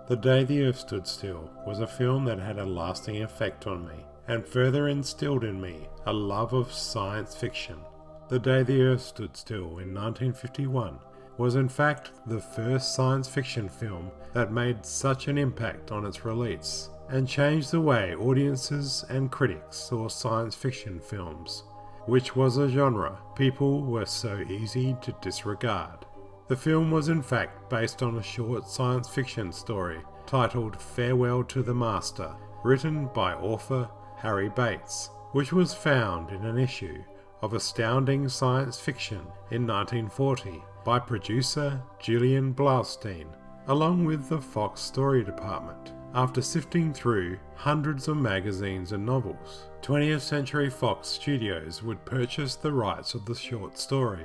The Day the Earth Stood Still was a film that had a lasting effect on me, and further instilled in me a love of science fiction. The Day the Earth Stood Still in 1951 was in fact the first science fiction film that made such an impact on its release, and changed the way audiences and critics saw science fiction films, which was a genre people were so easy to disregard. The film was in fact based on a short science fiction story titled Farewell to the Master, written by author Harry Bates, which was found in an issue of Astounding Science Fiction in 1940 by producer Julian Blaustein, along with the Fox Story Department. After sifting through hundreds of magazines and novels, 20th Century Fox Studios would purchase the rights of the short story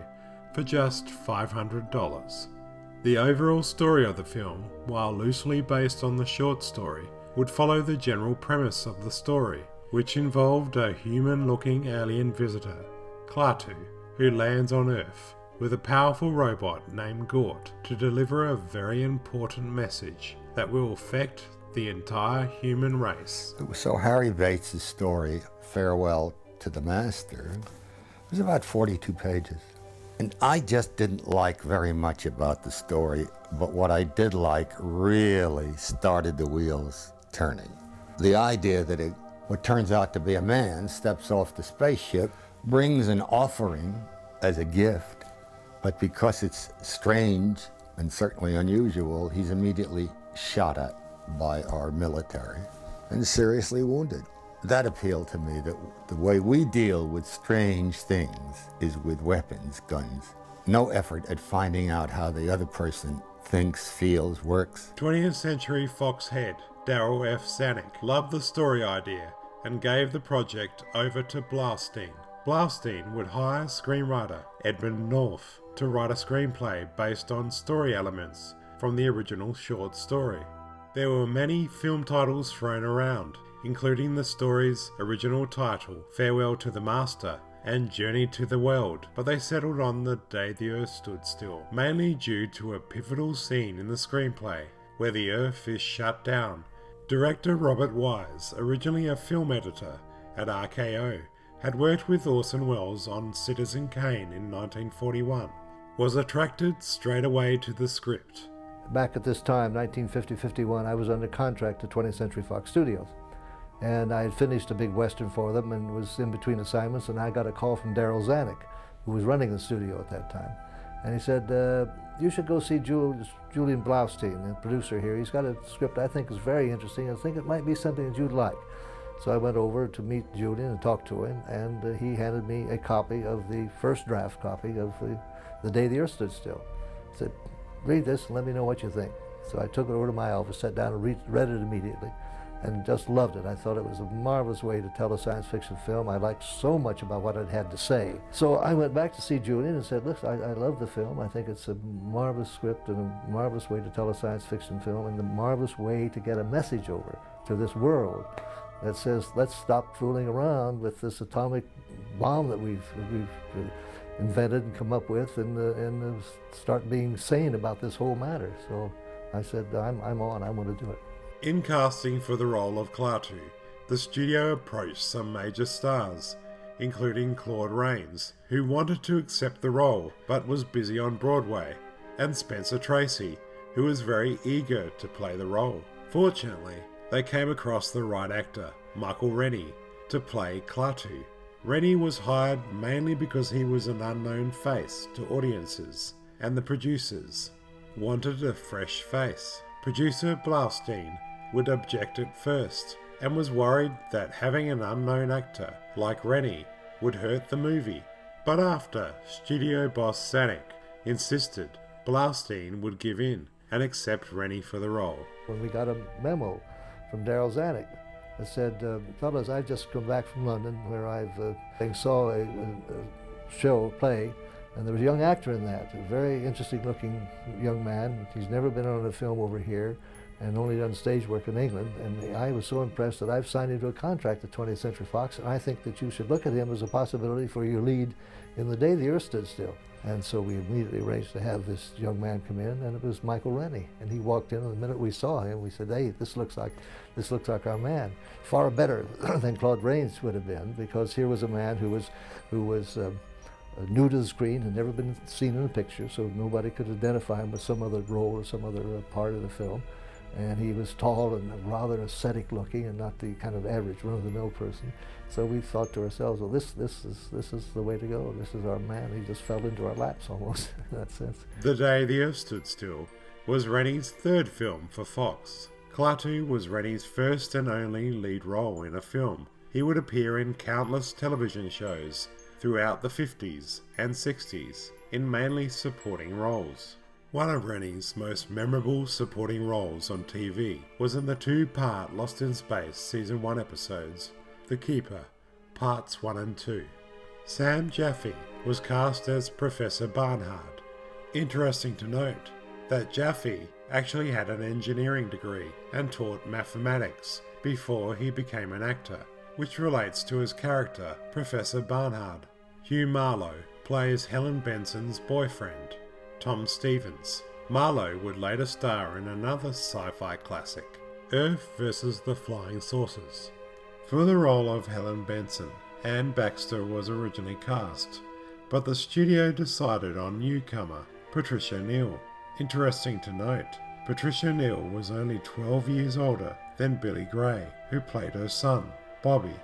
for just $500. The overall story of the film, while loosely based on the short story, would follow the general premise of the story, which involved a human-looking alien visitor, Klaatu, who lands on Earth with a powerful robot named Gort to deliver a very important message that will affect the entire human race. So Harry Bates' story, Farewell to the Master, was about 42 pages. And I just didn't like very much about the story, but what I did like really started the wheels turning. The idea that what turns out to be a man steps off the spaceship, brings an offering as a gift, but because it's strange and certainly unusual, he's immediately shot at by our military and seriously wounded. That appealed to me, that the way we deal with strange things is with weapons, guns. No effort at finding out how the other person thinks, feels, works. 20th Century Fox head Darryl F. Zanuck loved the story idea and gave the project over to Blaustein. Blaustein would hire screenwriter Edmund North to write a screenplay based on story elements from the original short story. There were many film titles thrown around, including the story's original title, Farewell to the Master, and Journey to the World, but they settled on The Day the Earth Stood Still, mainly due to a pivotal scene in the screenplay, where the Earth is shut down. Director Robert Wise, originally a film editor at RKO, had worked with Orson Welles on Citizen Kane in 1941, was attracted straight away to the script. Back at this time, 1950-51, I was under contract to 20th Century Fox Studios. And I had finished a big Western for them and was in between assignments, and I got a call from Darryl Zanuck, who was running the studio at that time. And he said, you should go see Julian Blaustein, the producer here. He's got a script I think is very interesting. I think it might be something that you'd like. So I went over to meet Julian and talk to him, and he handed me a copy of the first draft copy of The Day the Earth Stood Still. He said, read this and let me know what you think. So I took it over to my office, sat down and read it immediately, and just loved it. I thought it was a marvelous way to tell a science fiction film. I liked so much about what it had to say. So I went back to see Julian and said, look, I love the film. I think it's a marvelous script and a marvelous way to tell a science fiction film, and a marvelous way to get a message over to this world that says, let's stop fooling around with this atomic bomb that we've invented and come up with, and start being sane about this whole matter. So I said, I'm on, I want to do it. In casting for the role of Klaatu, the studio approached some major stars, including Claude Rains, who wanted to accept the role but was busy on Broadway, and Spencer Tracy, who was very eager to play the role. Fortunately, they came across the right actor, Michael Rennie, to play Klaatu. Rennie was hired mainly because he was an unknown face to audiences, and the producers wanted a fresh face. Producer Blaustein would object at first, and was worried that having an unknown actor like Rennie would hurt the movie. But after studio boss Zanuck insisted, Blaustein would give in and accept Rennie for the role. When we got a memo from Darryl Zanuck that said, fellas, I've just come back from London where I saw a play, and there was a young actor in that, a very interesting looking young man. He's never been on a film over here and only done stage work in England, and I was so impressed that I've signed him to a contract at 20th Century Fox, and I think that you should look at him as a possibility for your lead in The Day the Earth Stood Still. And so we immediately arranged to have this young man come in, and it was Michael Rennie. And he walked in, and the minute we saw him, we said, "Hey, this looks like our man." Far better than Claude Rains would have been, because here was a man who was new to the screen, had never been seen in a picture, so nobody could identify him with some other role or some other part of the film. And he was tall and rather ascetic looking, and not the kind of average run-of-the-mill person. So we thought to ourselves, well, this is the way to go. This is our man. He just fell into our laps almost, in that sense. The Day the Earth Stood Still was Rennie's third film for Fox. Klaatu was Rennie's first and only lead role in a film. He would appear in countless television shows throughout the 50s and 60s in mainly supporting roles. One of Rennie's most memorable supporting roles on TV was in the two-part Lost in Space Season 1 episodes, The Keeper, Parts 1 and 2. Sam Jaffe was cast as Professor Barnard. Interesting to note that Jaffe actually had an engineering degree and taught mathematics before he became an actor, which relates to his character, Professor Barnard. Hugh Marlowe plays Helen Benson's boyfriend, Tom Stevens. Marlowe would later star in another sci-fi classic, Earth vs. the Flying Saucers. For the role of Helen Benson, Anne Baxter was originally cast, but the studio decided on newcomer Patricia Neal. Interesting to note, Patricia Neal was only 12 years older than Billy Gray, who played her son, Bobby.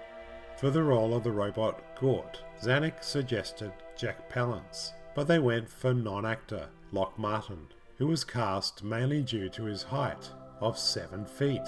For the role of the robot Gort, Zanuck suggested Jack Palance, but they went for non-actor Lock Martin, who was cast mainly due to his height of 7 feet.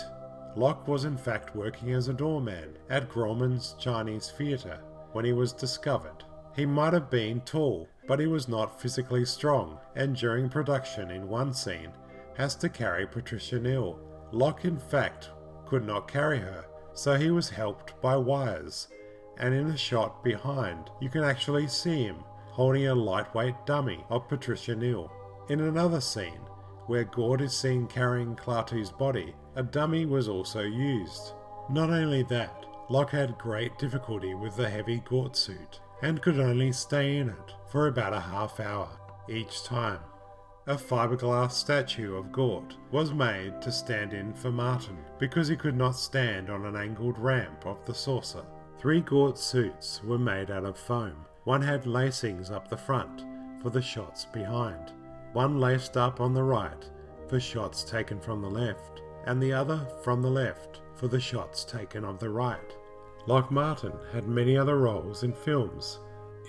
Lock was in fact working as a doorman at Grauman's Chinese Theatre when he was discovered. He might have been tall, but he was not physically strong, and during production in one scene has to carry Patricia Neal. Lock in fact could not carry her, so he was helped by wires, and in a shot behind you can actually see him holding a lightweight dummy of Patricia Neal. In another scene, where Gord is seen carrying Klaatu's body, a dummy was also used. Not only that, Lock had great difficulty with the heavy Gort suit, and could only stay in it for about a half hour each time. A fiberglass statue of Gort was made to stand in for Martin, because he could not stand on an angled ramp of the saucer. 3 Gort suits were made out of foam. One had lacings up the front for the shots behind. One laced up on the right for shots taken from the left, and the other from the left for the shots taken of the right. Lock Martin had many other roles in films,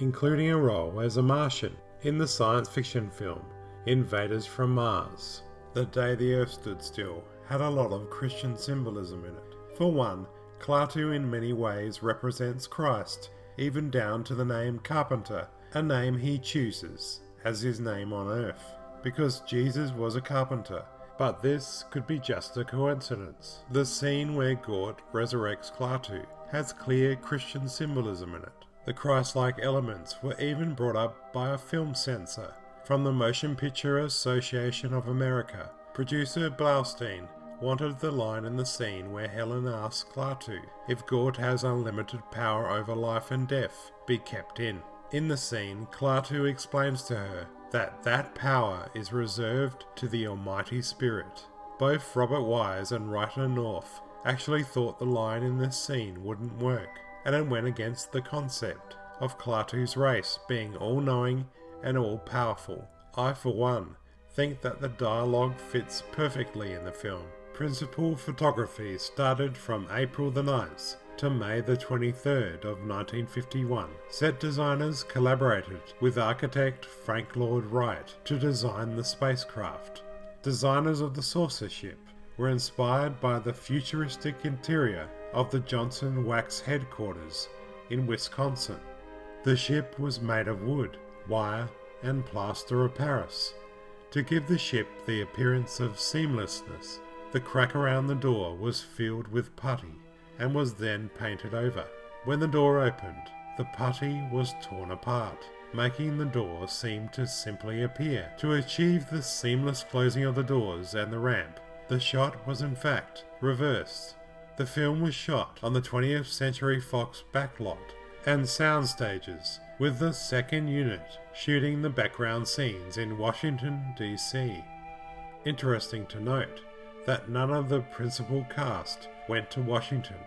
including a role as a Martian in the science fiction film Invaders from Mars. The Day the Earth Stood Still had a lot of Christian symbolism in it. For one, Klaatu in many ways represents Christ, even down to the name Carpenter, a name he chooses as his name on earth, because Jesus was a carpenter. But this could be just a coincidence. The scene where Gort resurrects Klaatu has clear Christian symbolism in it. The Christ-like elements were even brought up by a film censor. From the Motion Picture Association of America, producer Blaustein wanted the line in the scene where Helen asks Klaatu if Gort has unlimited power over life and death be kept in. In the scene, Klaatu explains to her that that power is reserved to the Almighty Spirit. Both Robert Wise and writer North actually thought the line in this scene wouldn't work, and it went against the concept of Klaatu's race being all-knowing and all-powerful. I, for one, think that the dialogue fits perfectly in the film. Principal photography started from April the 9th to May the 23rd of 1951. Set designers collaborated with architect Frank Lloyd Wright to design the spacecraft. Designers of the saucer ship were inspired by the futuristic interior of the Johnson Wax headquarters in Wisconsin. The ship was made of wood, wire, and plaster of Paris to give the ship the appearance of seamlessness. The crack around the door was filled with putty and was then painted over. When the door opened, the putty was torn apart, making the door seem to simply appear. To achieve the seamless closing of the doors and the ramp, the shot was in fact reversed. The film was shot on the 20th Century Fox backlot and sound stages with the 2nd Unit shooting the background scenes in Washington, D.C. Interesting to note that none of the principal cast went to Washington,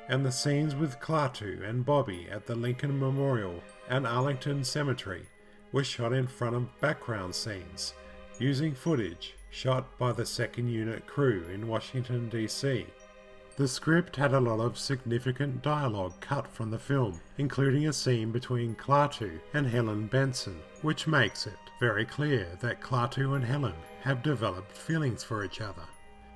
and the scenes with Klaatu and Bobby at the Lincoln Memorial and Arlington Cemetery were shot in front of background scenes, using footage shot by the 2nd Unit crew in Washington, D.C. The script had a lot of significant dialogue cut from the film, including a scene between Klaatu and Helen Benson, which makes it very clear that Klaatu and Helen have developed feelings for each other.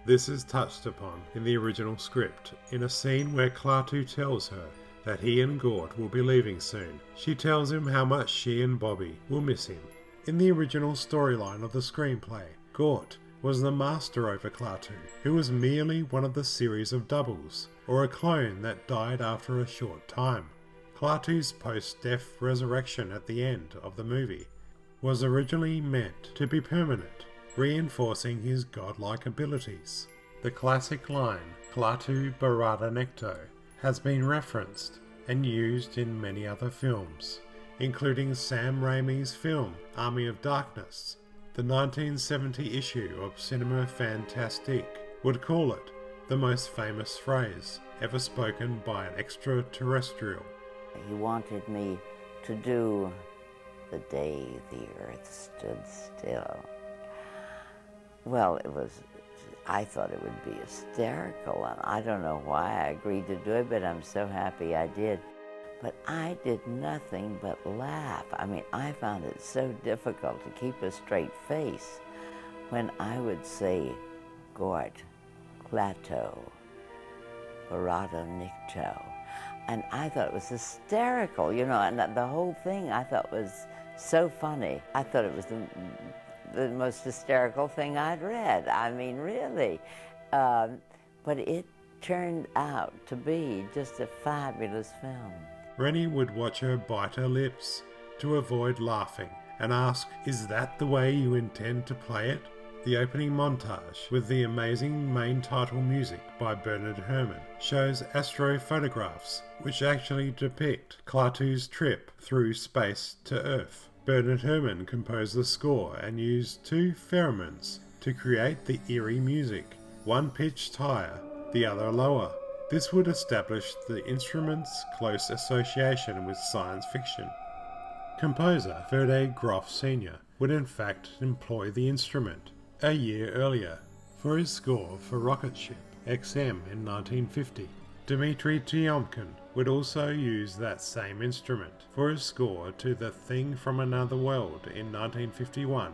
This is touched upon in the original script in a scene where Klaatu tells her that he and Gort will be leaving soon. She tells him how much she and Bobby will miss him. In the original storyline of the screenplay, Gort was the master over Klaatu, who was merely one of the series of doubles, or a clone that died after a short time. Klaatu's post-death resurrection at the end of the movie was originally meant to be permanent, reinforcing his godlike abilities. The classic line, Klaatu Barada Necto, has been referenced and used in many other films, including Sam Raimi's film Army of Darkness. The 1970 issue of Cinema Fantastique would call it the most famous phrase ever spoken by an extraterrestrial. He wanted me to do The Day the Earth Stood Still. Well, I thought it would be hysterical, and I don't know why I agreed to do it, but I'm so happy I did. But I did nothing but laugh. I mean, I found it so difficult to keep a straight face when I would say, Gort, Klaatu, Barada Nikto. And I thought it was hysterical, you know, and the whole thing I thought was so funny. I thought it was the most hysterical thing I'd read. I mean, really. But it turned out to be just a fabulous film. Rennie would watch her bite her lips to avoid laughing and ask, "Is that the way you intend to play it?" The opening montage, with the amazing main title music by Bernard Herrmann, shows astrophotographs which actually depict Klaatu's trip through space to Earth. Bernard Herrmann composed the score and used 2 theremins to create the eerie music, one pitched higher, the other lower. This would establish the instrument's close association with science fiction. Composer Ferde Groff Sr. would in fact employ the instrument a year earlier for his score for Rocket Ship XM in 1950. Dmitry Tiomkin would also use that same instrument for his score to The Thing from Another World in 1951.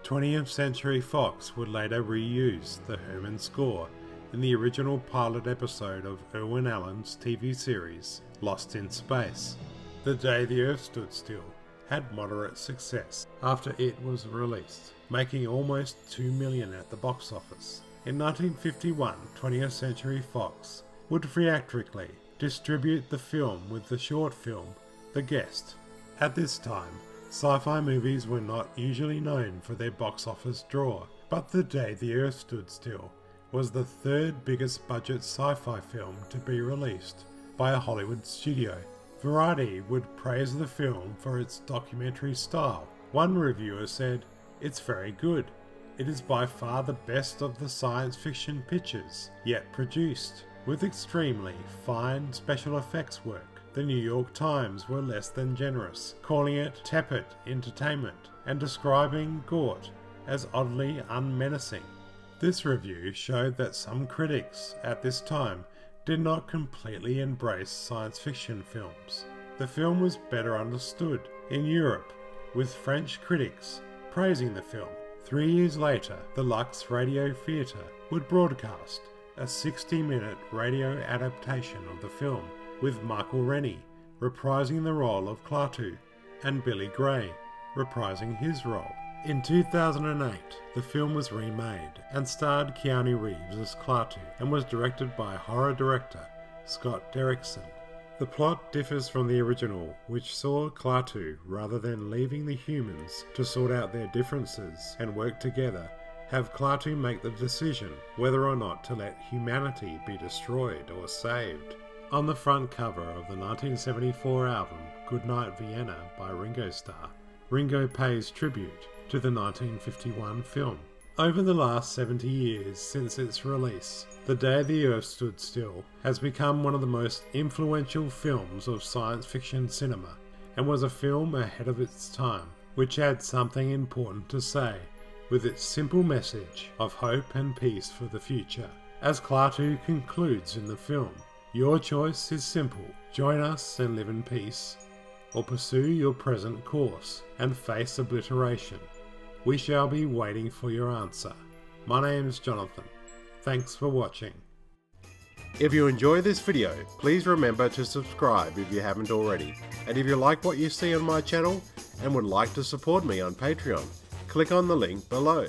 20th Century Fox would later reuse the Herrmann score in the original pilot episode of Irwin Allen's TV series Lost in Space. The Day the Earth Stood Still had moderate success after it was released, making almost $2 million at the box office. In 1951, 20th Century Fox would theatrically distribute the film with the short film The Guest. At this time, sci-fi movies were not usually known for their box office draw, but The Day the Earth Stood Still was the 3rd biggest budget sci-fi film to be released by a Hollywood studio. Variety would praise the film for its documentary style. One reviewer said, "It's very good. It is by far the best of the science fiction pictures yet produced, with extremely fine special effects work." The New York Times were less than generous, calling it tepid entertainment and describing Gort as oddly unmenacing. This review showed that some critics at this time did not completely embrace science fiction films. The film was better understood in Europe, with French critics praising the film. 3 years later, the Lux Radio Theatre would broadcast a 60-minute radio adaptation of the film, with Michael Rennie reprising the role of Klaatu and Billy Gray reprising his role. In 2008, the film was remade and starred Keanu Reeves as Klaatu and was directed by horror director Scott Derrickson. The plot differs from the original, which saw Klaatu, rather than leaving the humans to sort out their differences and work together, have Klaatu make the decision whether or not to let humanity be destroyed or saved. On the front cover of the 1974 album Goodnight Vienna by Ringo Starr, Ringo pays tribute to the 1951 film. Over the last 70 years since its release, The Day the Earth Stood Still has become one of the most influential films of science fiction cinema, and was a film ahead of its time, which had something important to say, with its simple message of hope and peace for the future. As Klaatu concludes in the film, your choice is simple: join us and live in peace, or pursue your present course and face obliteration. We shall be waiting for your answer. My name's Jonathan. Thanks for watching. If you enjoy this video, please remember to subscribe if you haven't already. And if you like what you see on my channel and would like to support me on Patreon, click on the link below.